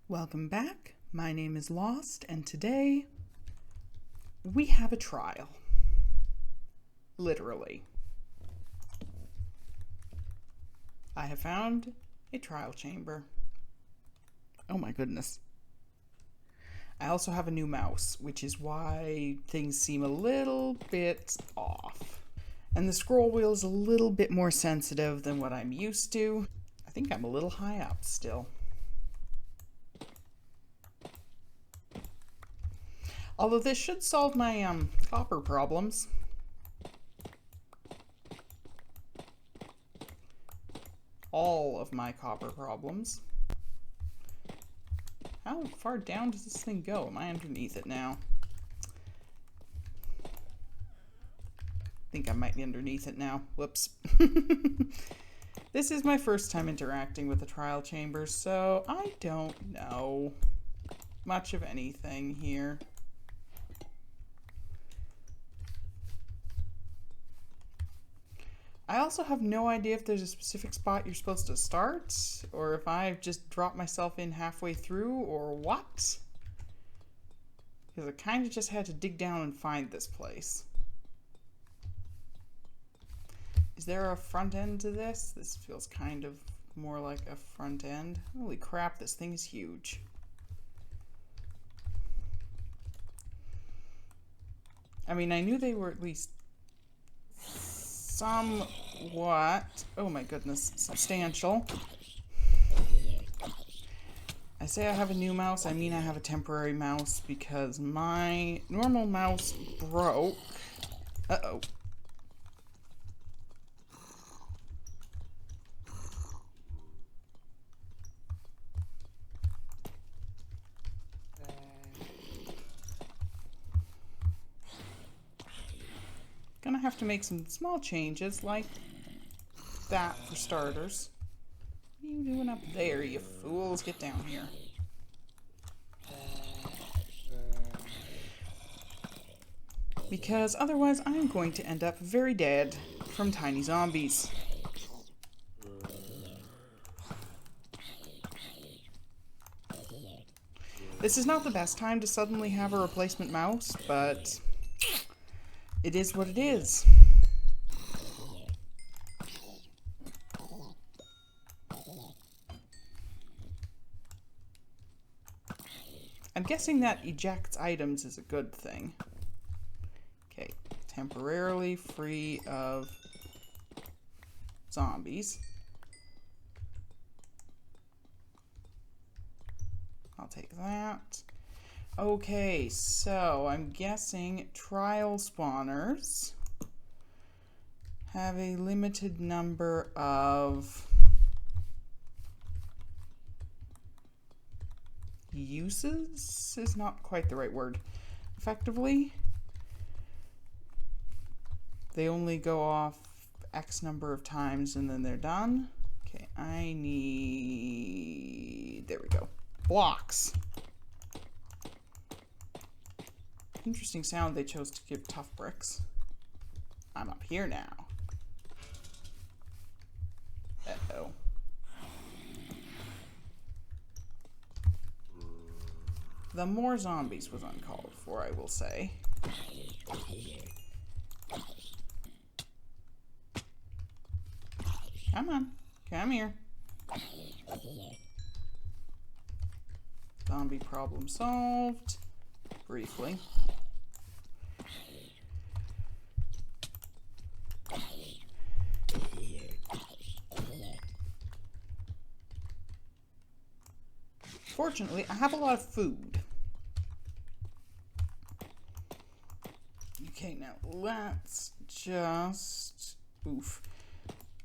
Welcome back. My name is Lost, and today we have a trial. Literally. I have found a trial chamber. Oh my goodness. I also have a new mouse, which is why things seem a little bit off. And the scroll wheel is a little bit more sensitive than what I'm used to. I think I'm a little high up still. Although this should solve my copper problems. All of my copper problems. How far down does this thing go? Am I underneath it now? I think I might be underneath it now. Whoops. This is my first time interacting with the trial chamber, so I don't know much of anything here. I also have no idea if there's a specific spot you're supposed to start, or if I've just dropped myself in halfway through, or what. Because I kind of just had to dig down and find this place. Is there a front end to this? This feels kind of more like a front end. Holy crap, this thing is huge. I mean, I knew they were at least somewhat, oh my goodness, substantial. I say I have a new mouse, I mean I have a temporary mouse because my normal mouse broke. Uh-oh. Gonna have to make some small changes like that for starters. What are you doing up there, you fools? Get down here. Because otherwise I'm going to end up very dead from tiny zombies. This is not the best time to suddenly have a replacement mouse, but it is what it is. I'm guessing that ejects items is a good thing. Okay, temporarily free of zombies. I'll take that. Okay, so I'm guessing trial spawners have a limited number of uses is not quite the right word. Effectively, they only go off X number of times and then they're done. Okay, I need, there we go, blocks. Interesting sound they chose to give tough bricks. I'm up here now. Uh-oh. The more zombies was uncalled for, I will say. Come on, come here. Zombie problem solved. Briefly. Fortunately, I have a lot of food. Okay, now let's just... Oof.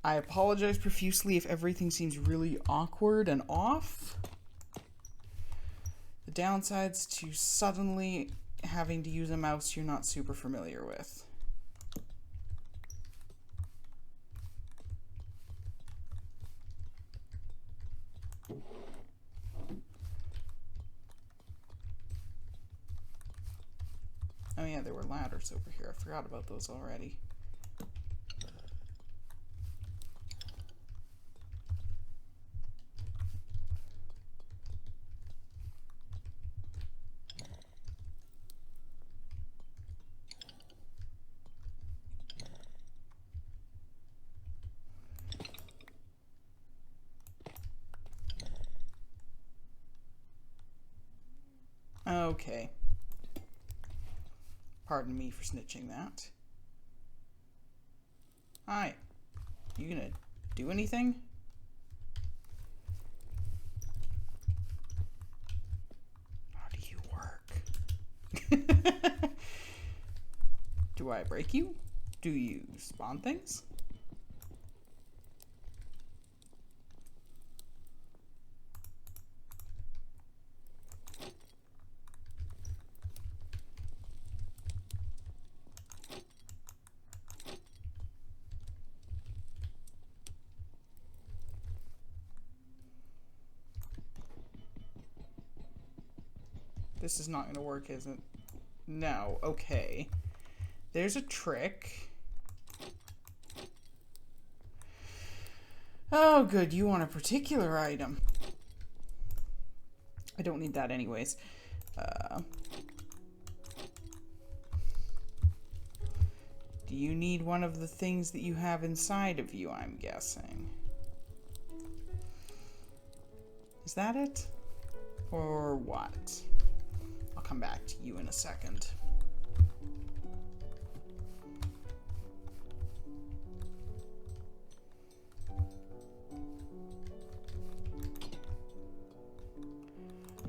I apologize profusely if everything seems really awkward and off. The downsides to suddenly having to use a mouse you're not super familiar with. Oh yeah, there were ladders over here. I forgot about those already. Okay. Pardon me for snitching that. Hi. You gonna do anything? How do you work? Do I break you? Do you spawn things? This is not going to work, is it? No. Okay. There's a trick. Oh, good. You want a particular item. I don't need that anyways. Do you need one of the things that you have inside of you, I'm guessing? Is that it? Or what? I'll come back to you in a second.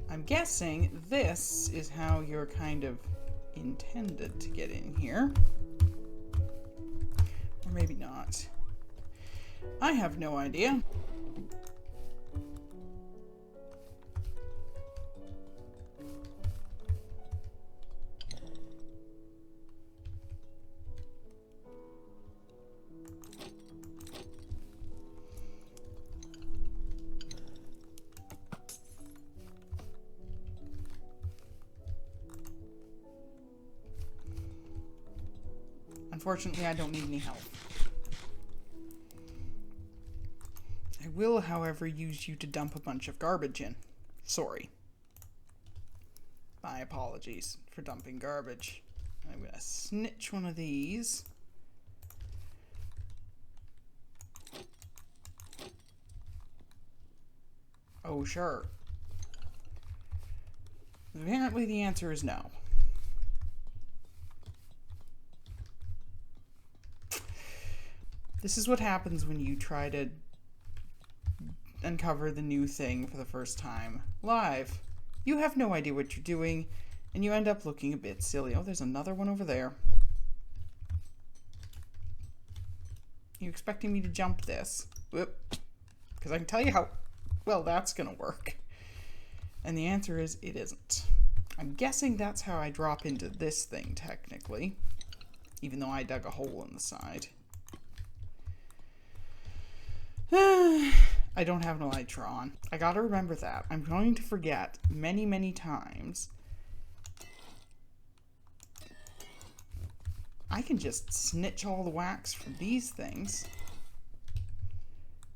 I'm guessing this is how you're kind of intended to get in here. Or maybe not. I have no idea. Unfortunately, I don't need any help. I will, however, use you to dump a bunch of garbage in. Sorry. My apologies for dumping garbage. I'm going to snitch one of these. Oh, sure. Apparently the answer is no. This is what happens when you try to uncover the new thing for the first time live. You have no idea what you're doing, and you end up looking a bit silly. Oh, there's another one over there. You expecting me to jump this? Whoop. Because I can tell you how well that's going to work. And the answer is it isn't. I'm guessing that's how I drop into this thing, technically. Even though I dug a hole in the side. I don't have an elytra on. I gotta remember that. I'm going to forget many, many times. I can just snitch all the wax from these things.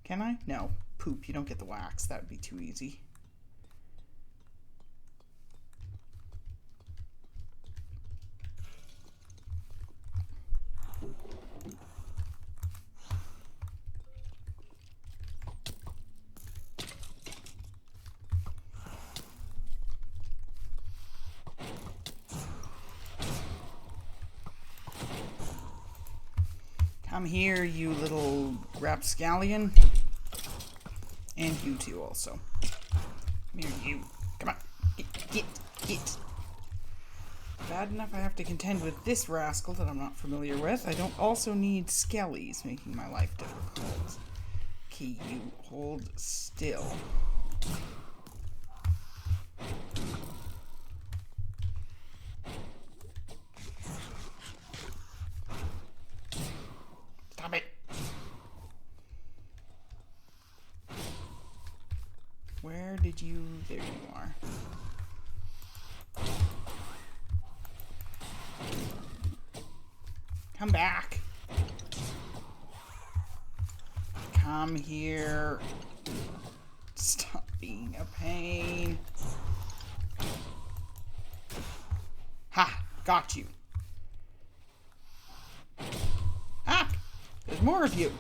Can I? No. Poop, you don't get the wax. That would be too easy. Come here, you little rapscallion. And you too, also. Come here, you. Come on. Get. Bad enough I have to contend with this rascal that I'm not familiar with. I don't also need skellies, making my life difficult. Okay, you hold still. Stop it. Where did you... There you are. Come back. Come here. Stop being a pain. Ha! Got you. Ah! There's more of you.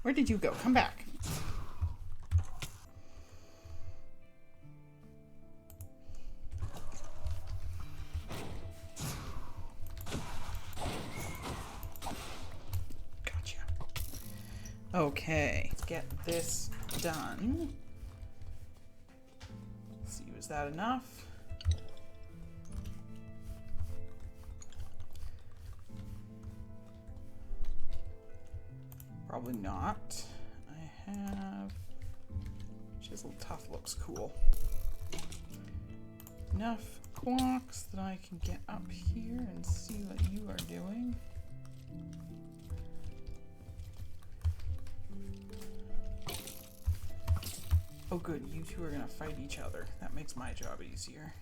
Where did you go? Come back. Okay, get this done. Let's see, was that enough? Probably not. I have... Chisel Tough looks cool. Enough blocks that I can get up here and see what you are doing. Oh good, you two are gonna fight each other. That makes my job easier.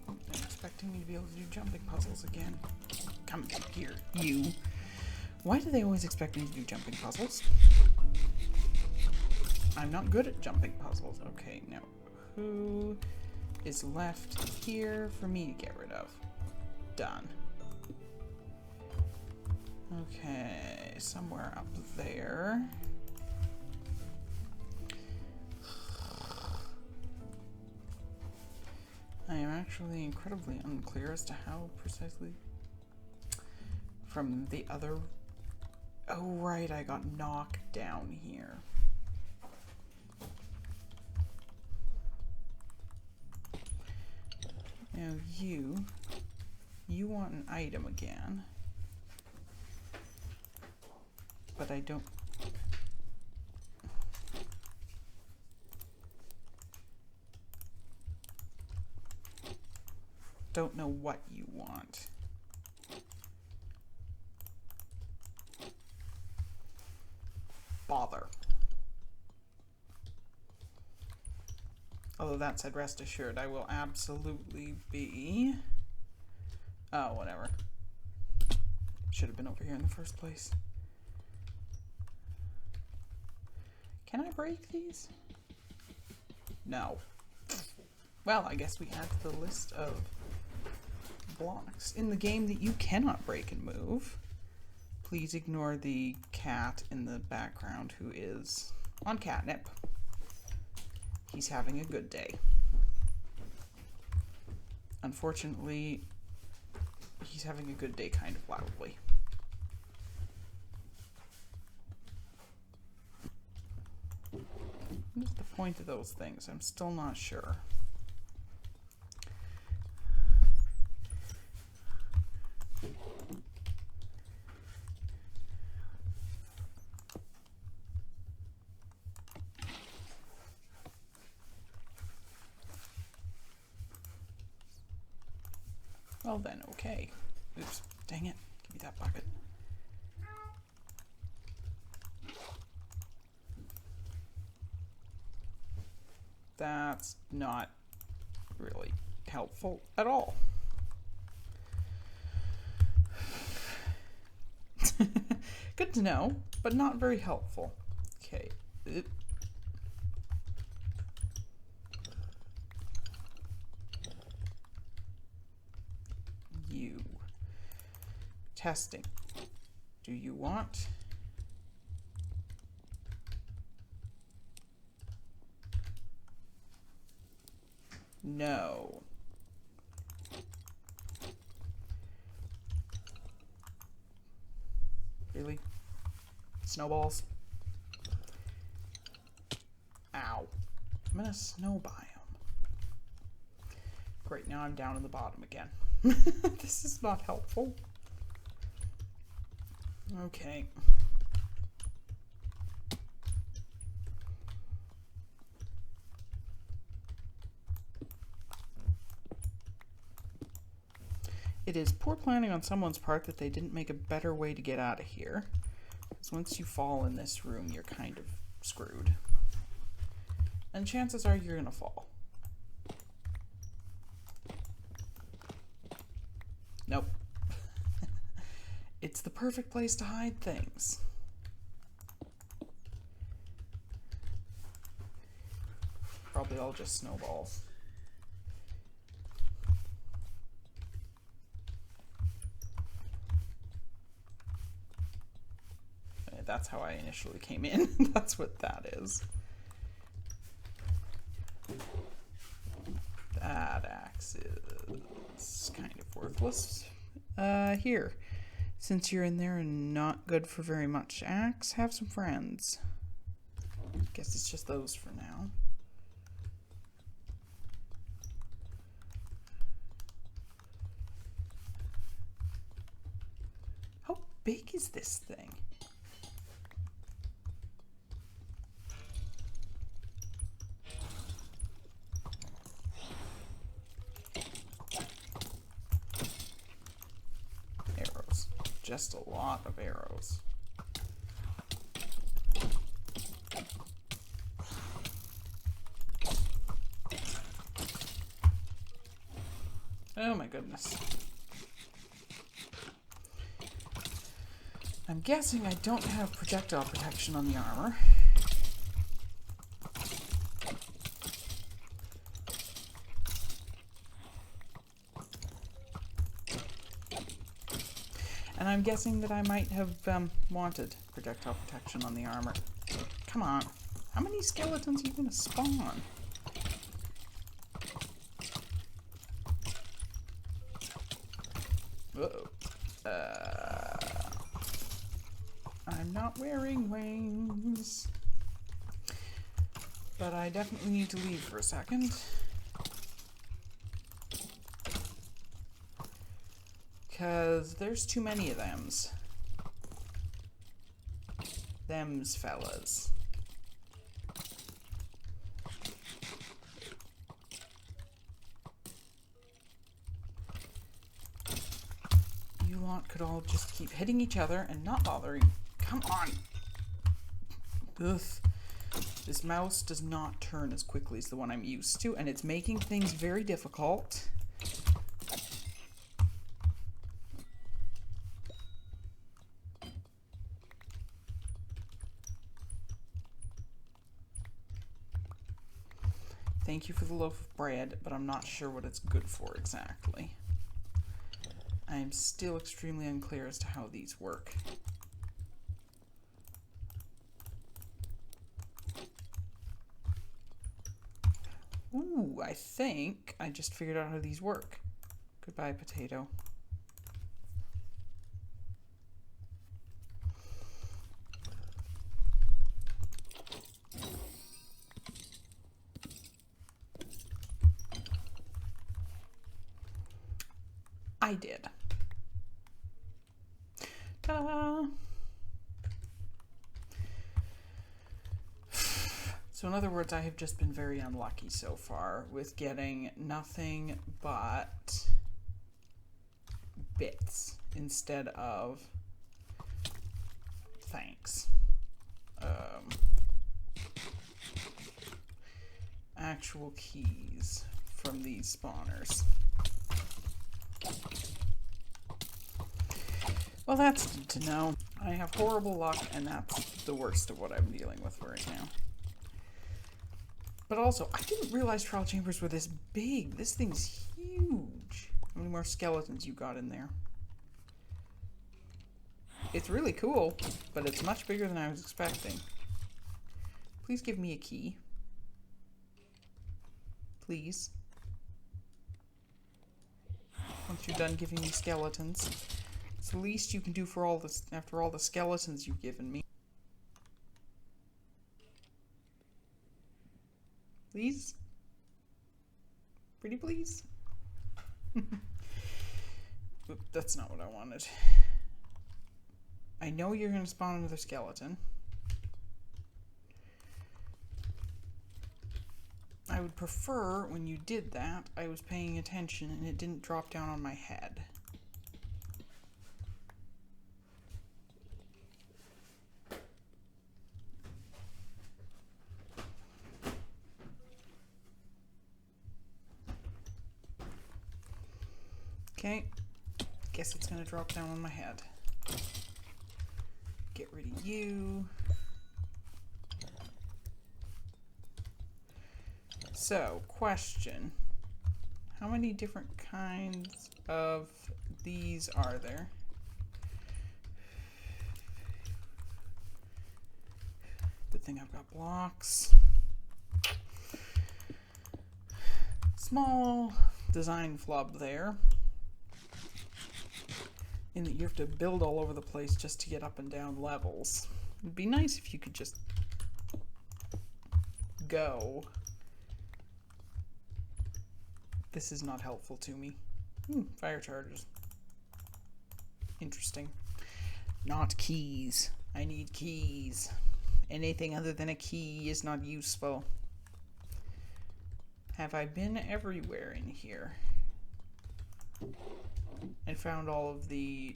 They're expecting me to be able to do jumping puzzles again. Come here, you. Why do they always expect me to do jumping puzzles? I'm not good at jumping puzzles. Okay, now who is left here for me to get rid of? Done. Okay, somewhere up there. I am actually incredibly unclear as to how precisely from the other... Oh right, I got knocked down here. Now you want an item again. But I don't know what you want. Bother. Although that said, rest assured, I will absolutely be... Oh, whatever. Should have been over here in the first place. Can I break these? No. Well, I guess we add to the list of blocks in the game that you cannot break and move. Please ignore the cat in the background who is on catnip. He's having a good day. Unfortunately, he's having a good day kind of loudly. What is the point of those things? I'm still not sure. Well then, okay. Oops, dang it. Give me that bucket. That's not really helpful at all. Good to know, but not very helpful. Okay. You. Testing. Do you want... No. Really? Snowballs? Ow. I'm in a snow biome. Great, now I'm down in the bottom again. This is not helpful. Okay. It is poor planning on someone's part that they didn't make a better way to get out of here. Because once you fall in this room, you're kind of screwed. And chances are you're gonna fall. Nope. It's the perfect place to hide things. Probably all just snowballs. That's how I initially came in. That's what that is. That axe is kind of worthless. Here. Since you're in there and not good for very much, Axe, have some friends. Guess it's just those for now. How big is this thing? Arrows. Just a lot of arrows. Oh my goodness. I'm guessing I don't have projectile protection on the armor. And I'm guessing that I might have wanted projectile protection on the armor. Come on. How many skeletons are you going to spawn? Uh-oh. I'm not wearing wings. But I definitely need to leave for a second. Because there's too many of thems. Thems fellas. You lot could all just keep hitting each other and not bothering. Come on! Ugh. This mouse does not turn as quickly as the one I'm used to, and it's making things very difficult. Thank you for the loaf of bread, but I'm not sure what it's good for exactly. I'm still extremely unclear as to how these work. Ooh, I think I just figured out how these work. Goodbye, potato. I did. Ta-da! So in other words, I have just been very unlucky so far with getting nothing but bits instead of thanks. Actual keys from these spawners. Well, that's good to know. I have horrible luck, and that's the worst of what I'm dealing with right now. But also, I didn't realize trial chambers were this big. This thing's huge. How many more skeletons you got in there? It's really cool, but it's much bigger than I was expecting. Please give me a key. Please. Once you're done giving me skeletons. It's the least you can do for all this after all the skeletons you've given me. Please? Pretty please? Oop, that's not what I wanted. I know you're going to spawn another skeleton. I would prefer when you did that, I was paying attention and it didn't drop down on my head. Okay, guess it's gonna drop down on my head. Get rid of you. So, question. How many different kinds of these are there? Good thing I've got blocks. Small design flub there. in that you have to build all over the place just to get up and down levels. It'd be nice if you could just go. This is not helpful to me. Fire charges. Interesting. Not keys. I need keys. Anything other than a key is not useful. Have I been everywhere in here? And found all of the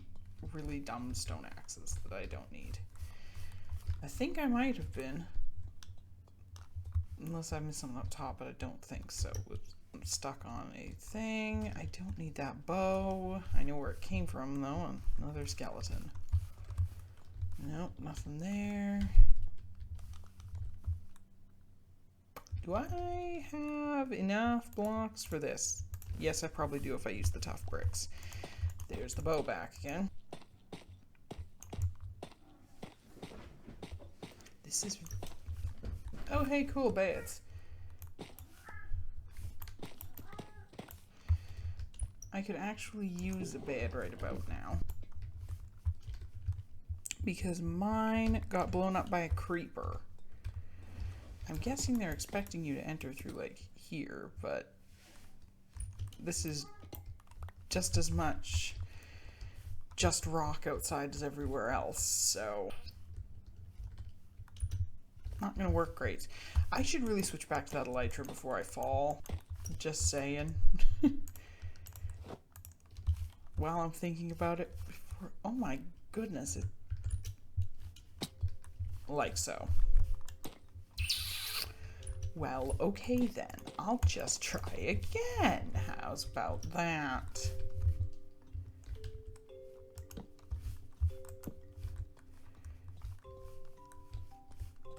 really dumb stone axes that I don't need. I think I might have been. Unless I missed something up top, but I don't think so. I'm stuck on a thing. I don't need that bow. I know where it came from, though. Another skeleton. Nope, nothing there. Do I have enough blocks for this? Yes, I probably do if I use the tough bricks. There's the bow back again. This is... Oh, hey, cool beds. I could actually use a bed right about now. Because mine got blown up by a creeper. I'm guessing they're expecting you to enter through, like, here, but this is just as much just rock outside as everywhere else, so not gonna work great. I should really switch back to that elytra before I fall. Just saying. While I'm thinking about it, before, oh my goodness, like so. Well, okay then, I'll just try again. How's about that?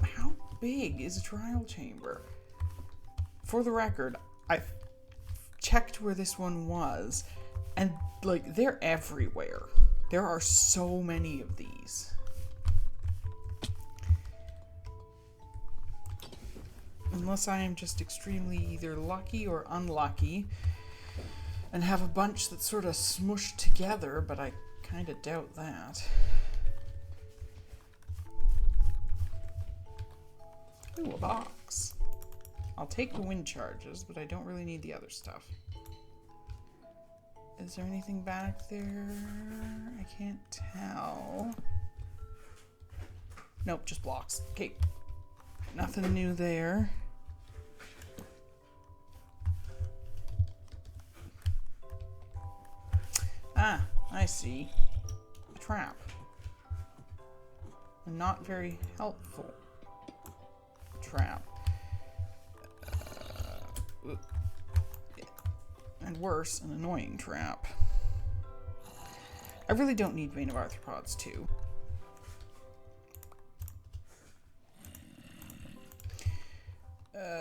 How big is a trial chamber? For the record, I've checked where this one was, and like, they're everywhere. There are so many of these. Unless I am just extremely either lucky or unlucky and have a bunch that's sort of smushed together, but I kind of doubt that. Ooh, a box. I'll take the wind charges, but I don't really need the other stuff. Is there anything back there? I can't tell. Nope, just blocks. Okay. Nothing new there. Ah, I see. A trap. A not very helpful trap. And worse, an annoying trap. I really don't need Vein of Arthropods too.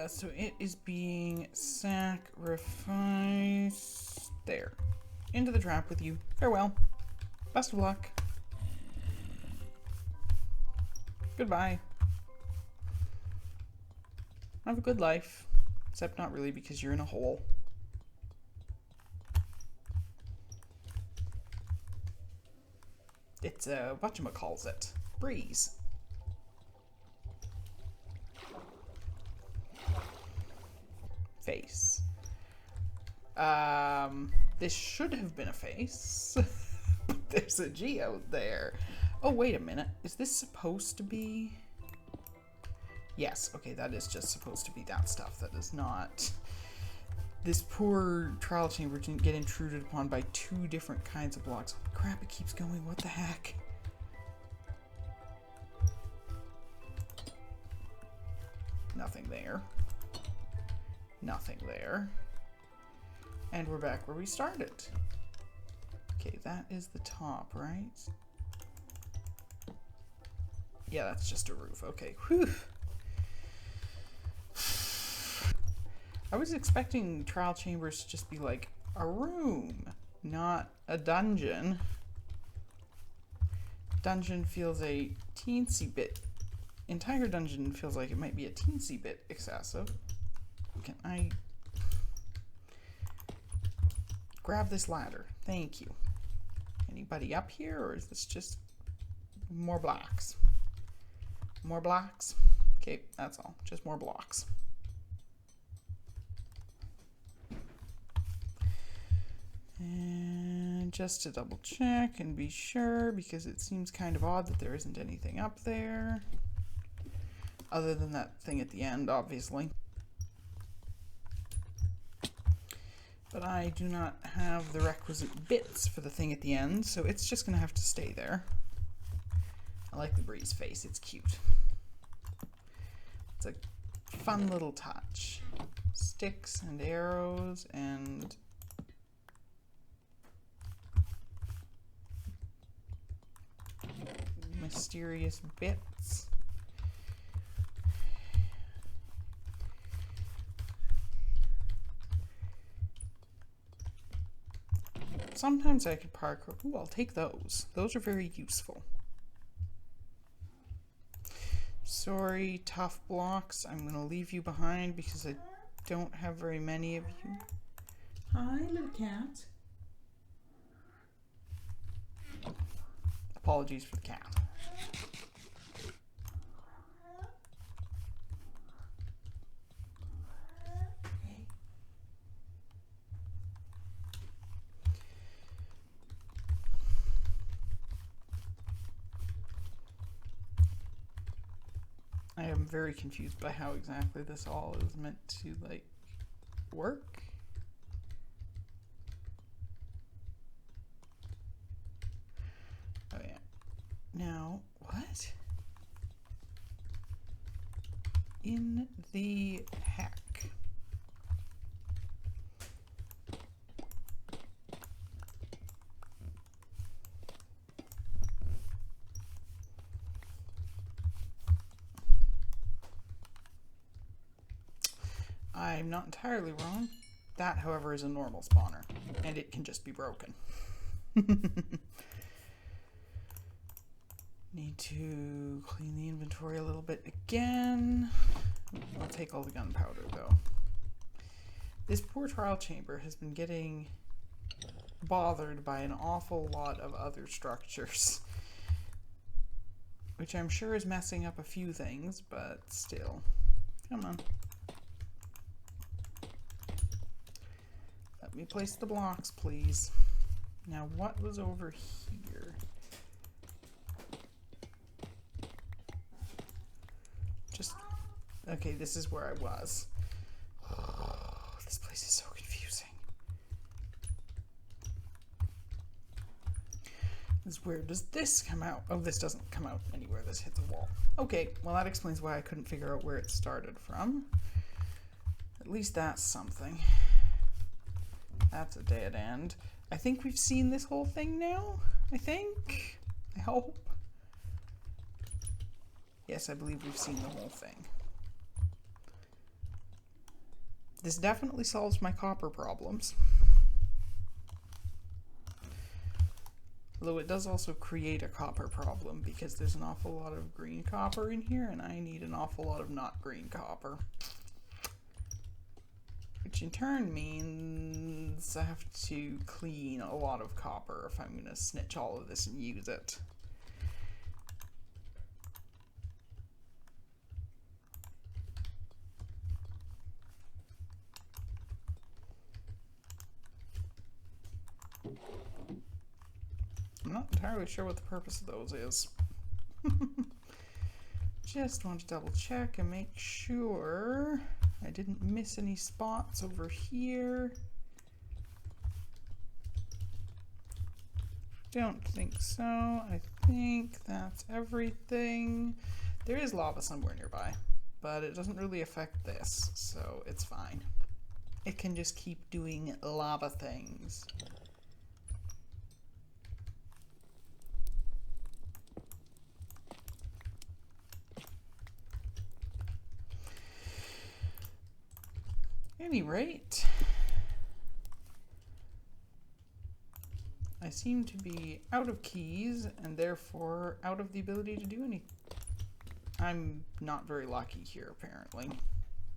So it is being sacrificed. There. Into the trap with you. Farewell. Best of luck. Goodbye. Have a good life. Except not really, because you're in a hole. It's a whatchamacallit. Breeze. Face. This should have been a face. There's a geode there. Oh, wait a minute. Is this supposed to be... Yes, okay, that is just supposed to be that stuff. That is not... This poor trial chamber didn't get intruded upon by two different kinds of blocks. Holy crap, it keeps going. What the heck? Nothing there. Nothing there. And we're back where we started. Okay, that is the top, right? Yeah, that's just a roof. Okay, whew. I was expecting trial chambers to just be like a room, not a dungeon. Dungeon feels a teensy bit... Entire dungeon feels like it might be a teensy bit excessive. Can I... grab this ladder? Thank you. anybody up here, or is this just more blocks? More blocks? Okay, that's all. Just more blocks. And just to double check and be sure, because it seems kind of odd that there isn't anything up there. Other than that thing at the end, obviously. But I do not have the requisite bits for the thing at the end, so it's just going to have to stay there. I like the breeze face, it's cute. It's a fun little touch. Sticks and arrows and mysterious bits. Sometimes I could parkour. Ooh, I'll take those. Those are very useful. Sorry, tough blocks. I'm going to leave you behind because I don't have very many of you. Hi, little cat. Apologies for the cat. I am very confused by how exactly this all is meant to, like, work. Oh yeah. Now, what in the heck? I'm not entirely wrong. That, however, is a normal spawner, and it can just be broken. Need to clean the inventory a little bit again. I'll take all the gunpowder, though. This poor trial chamber has been getting bothered by an awful lot of other structures, which I'm sure is messing up a few things, but still. Come on. Let me place the blocks, please. Now, what was over here? Just, okay, this is where I was. Oh, this place is so confusing. Where does this come out? Oh, this doesn't come out anywhere. This hits a wall. Okay, well that explains why I couldn't figure out where it started from. At least that's something. That's a dead end. I think we've seen this whole thing now. I think. I hope. Yes, I believe we've seen the whole thing. This definitely solves my copper problems. Although it does also create a copper problem because there's an awful lot of green copper in here and I need an awful lot of not green copper. Which in turn means I have to clean a lot of copper if I'm going to snitch all of this and use it. I'm not entirely sure what the purpose of those is. Just want to double check and make sure I didn't miss any spots over here. Don't think so. I think that's everything. There is lava somewhere nearby, but it doesn't really affect this, so it's fine. It can just keep doing lava things. Any rate, I seem to be out of keys and therefore out of the ability to do anything. I'm not very lucky here, apparently.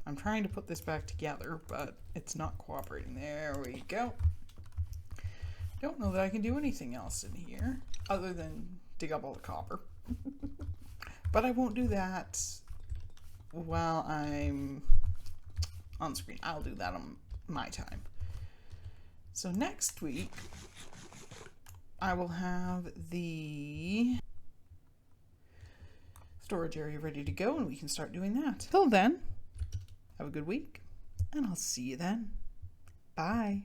I'm trying to put this back together, but it's not cooperating. There we go. Don't know that I can do anything else in here other than dig up all the copper. But I won't do that while I'm on screen. I'll do that on my time. So next week, I will have the storage area ready to go and we can start doing that. Till then, have a good week and I'll see you then. Bye.